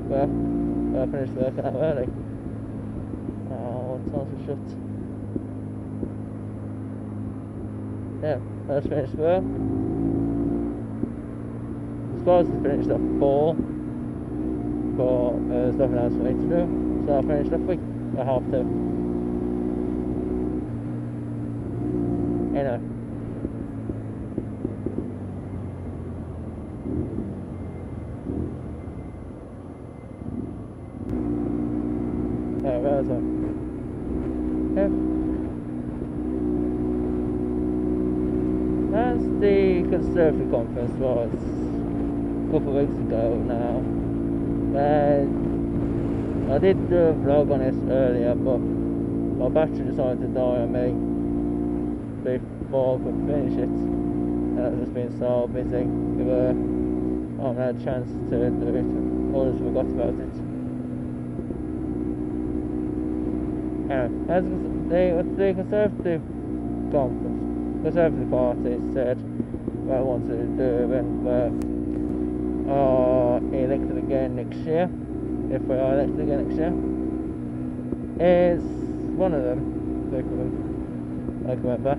Well, I finished work out early. Oh, time's for shut. Yeah, I just finished work. Supposed to finish at 4, but there's nothing else for me to do, so I finished at 3, at half 2. Anyway. Where was I? Yeah. As the Conservative conference was a couple of weeks ago now, I did do a vlog on this earlier, but my battery decided to die on me before I could finish it, and I've just been so busy with I haven't had a chance to do it, I just forgot about it. As the Conservative conference, Conservative Party said what I wanted to do when we are elected again next year, if we are elected again next year, is one of them, I can remember,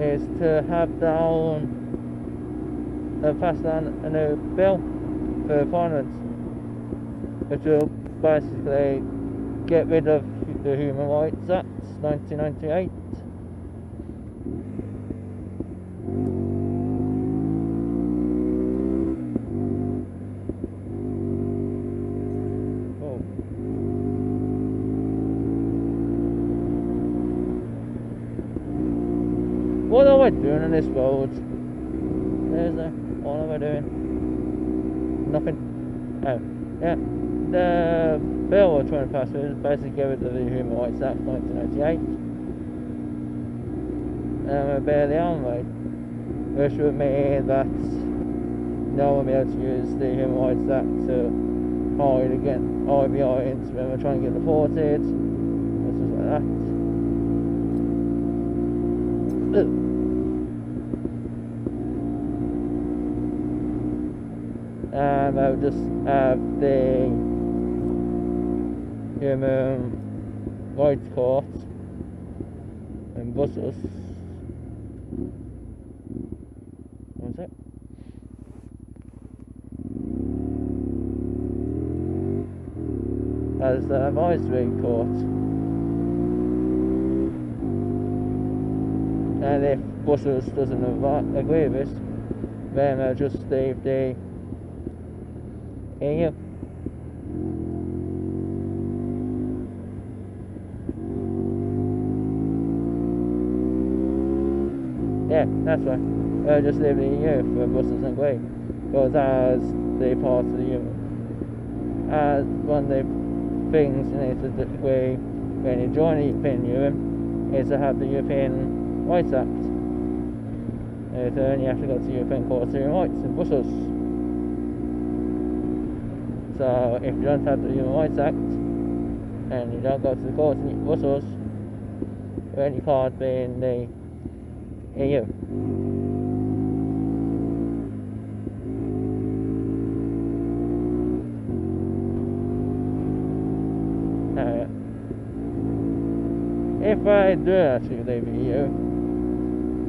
is to have down, pass down a new bill for Parliament, which will basically get rid of the Human Rights Act 1998. What am I doing on this road? What am I doing? Nothing. Oh, yeah. The bill we're trying to pass is basically get rid of the Human Rights Act 1998. And we're barely on, right? Which would mean that no one will be able to use the Human Rights Act to hide behind when we're trying to get deported. This is like that. And I would just have the Human Rights Court in Brussels. What was it? As the advisory court. And if Brussels doesn't agree with it, then they'll just leave the EU. Yeah, that's right. They'll just leave the EU for Brussels and agree. Because as the part of the Union, as one of the things you need to agree when you join the European Union is to have the European Rights Act. And then you have to go to the European Court of Human Rights in Brussels. So if you don't have the Human Rights Act and you don't go to the court in Brussels, then you can't be in the EU. If I do actually leave the EU,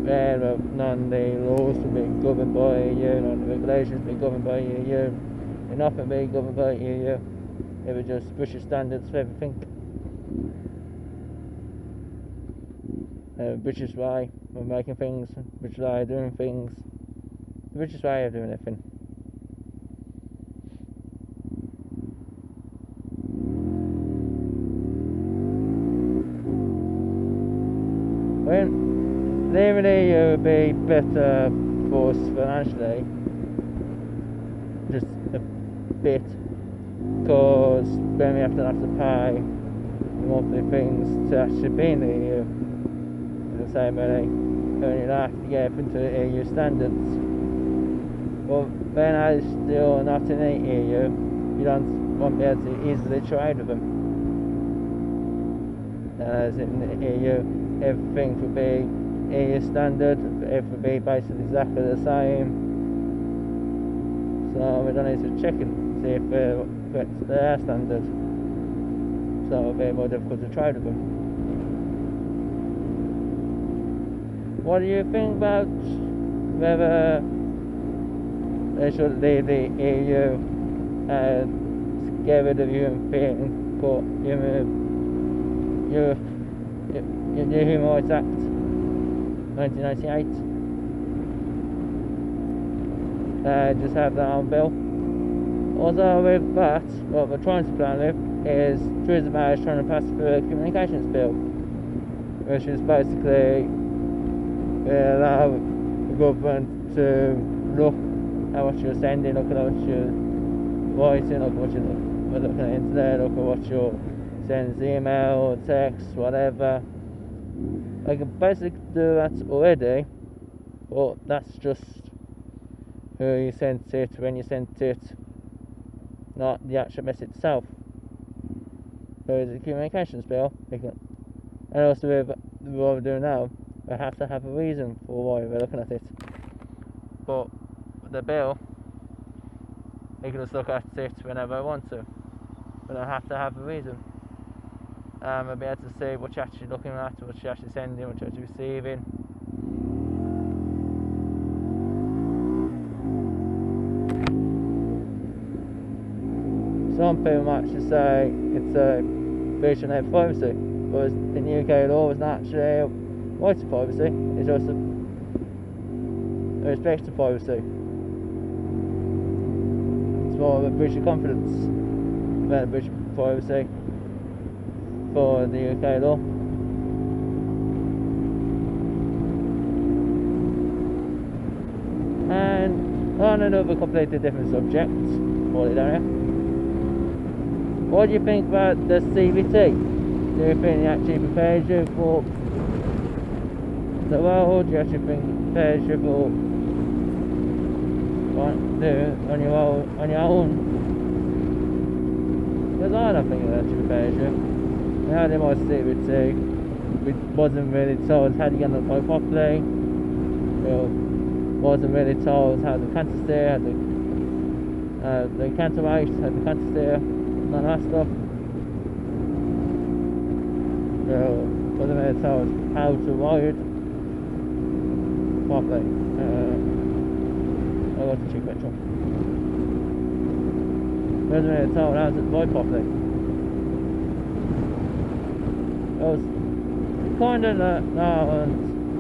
then none of the laws will be governed by the EU, none of the regulations will be governed by the EU, and nothing will be governed by the EU. It was just British standards for everything. British way of making things, British way of doing things, British way of doing everything. When leaving the EU would be better for us financially, just a bit, because then we have to pay monthly things to actually be in the EU. The same money, and you have to get up into the EU standards. But when I still not in the EU, you won't be able to easily trade with them. As in the EU, everything would be EU standard, it would be basically exactly the same. So we don't need to check it. see if it fits their standard. So it'll be more difficult to trade with them. What do you think about whether they should leave the EU and get rid of European Court, the Human Rights Act 1998? Just have that on bill. Also with that, what we're trying to plan with is Theresa May is trying to pass through a communications bill, which is basically allow the government to look at what you're sending, look at what you're writing, look at what you're looking at the internet, look at what you're sending, email, text, whatever. I can basically do that already, but that's just who you sent it, when you sent it, not the actual message itself. So it's a communications bill, and also with what we're doing now, we have to have a reason for why we're looking at it. But the bill, you can just look at it whenever I want to. But I have to have a reason. I'll be able to see what you're actually looking at, what you're actually sending, what you're actually receiving. Some people might actually say it's a breach of their privacy, but in the UK law it's not actually a right to privacy, it's just a respect to privacy. It's more of a breach of confidence than a breach of privacy for the UK law. And on another completely different subject, what do you think about the CBT? Do you think it actually prepares you for the world? Do you actually think it prepares you for what to do on your own? Because I don't think it actually prepares you. We had in my CBT, we wasn't really told how to get on the phone properly. We wasn't really told how to canter steer, how the canter race, how to canter steer. None of that stuff. So, wasn't really told how to ride properly. I got to check petrol. Wasn't really told how to ride properly. I was kind of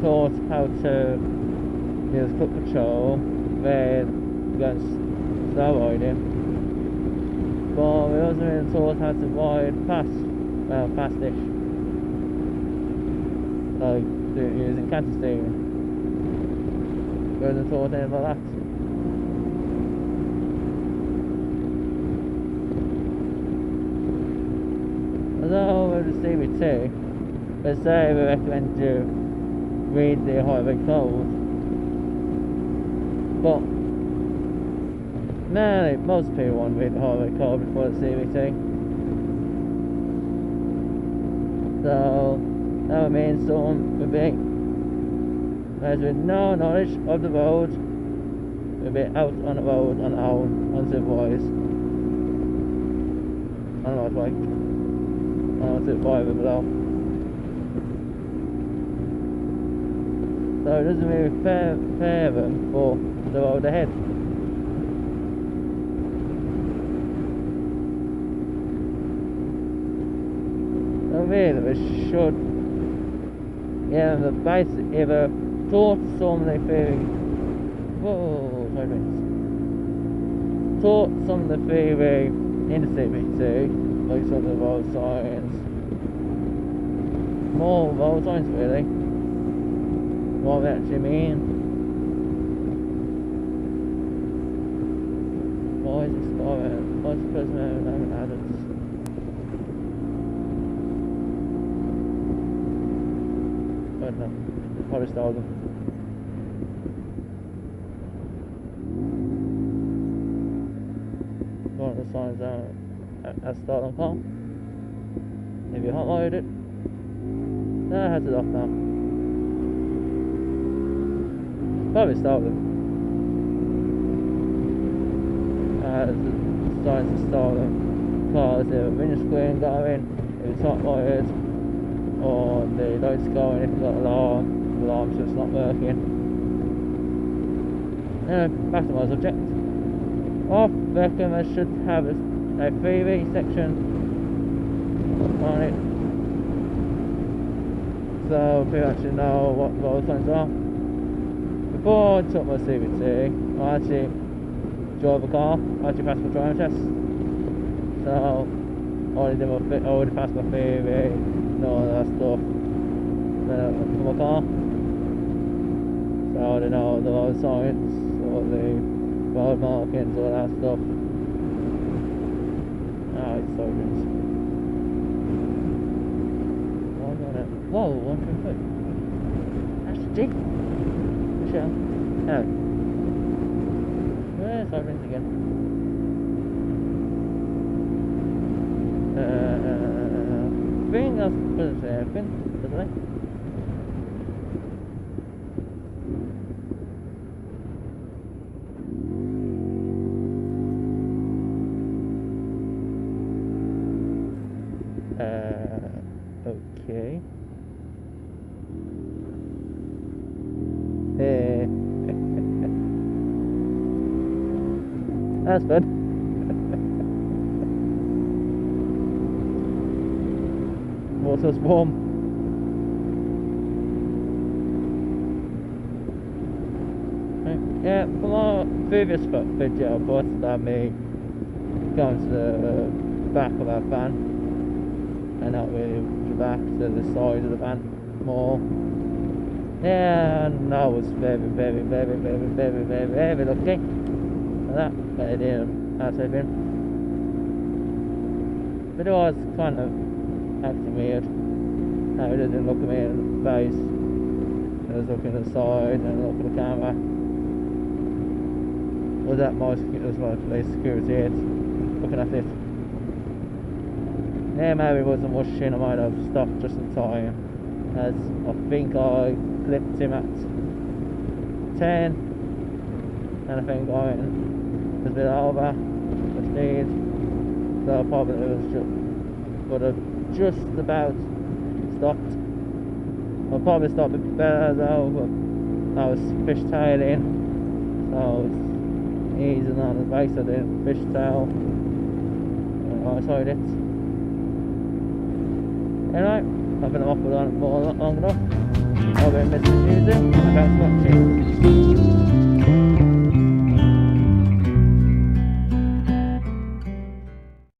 taught how to use foot control when against slow riding. But we wasn't really taught how to ride fast, well, fastish, like using canter steering. We wasn't taught anything about that. Although with the CBT, they say we recommend you read the highway code, but mainly, most people want to read the highway code before the CBT. So, that would mean someone would be, as with no knowledge of the road, would be out on the road on their own, unsupervised, on a motorbike, on 125 below. So it doesn't really prepare them for the road ahead. Really, we should the basic either taught some of the theory taught some of the theory in the CBT, like sort of road science, more road science really, what we actually mean. Why is this guy what's the person having adults? Probably stole them. One of the signs out at start on car. If you hotwired it, that has it off now. Probably stole them. starting to stall them because the windscreen going, if it's hot wired, or the lights going, if it's got alarm, the alarm's just not working. Back to my subject. I reckon I should have a freebie section on it, so people actually know what road signs are. Before I took my CBT, I actually drove a car, I actually passed my driving test, so I already passed my theory and all that stuff for my car, so I already know the road signs, all the road markings, all that stuff. Oh, it's so good. Whoa, 1 2 3. That's deep. Michelle. No. Where's Sirens again? I think that's pretty much everything, doesn't it? Okay. That's good. Water's warm. Yeah, from our previous video, I posted on me going to the back of our van, and not really the back, to the side of the van more. Yeah, and I was very lucky for that, but I didn't actually been. But it was kind of acting weird. I didn't look at me in the face. I was looking at the side and looking at the camera. Was that my police security head looking at it? Yeah, maybe it wasn't rushing. I might have stopped just in time, as I think I clipped him at 10, and I think I was a bit over the speed, so I probably would have just about stopped. I probably stopped a bit better though, but I was fishtailing, so I was easing on his base. I didn't fishtail, I tried it. Anyway, I've been off with on for long enough. I've been missing music, and thanks for watching.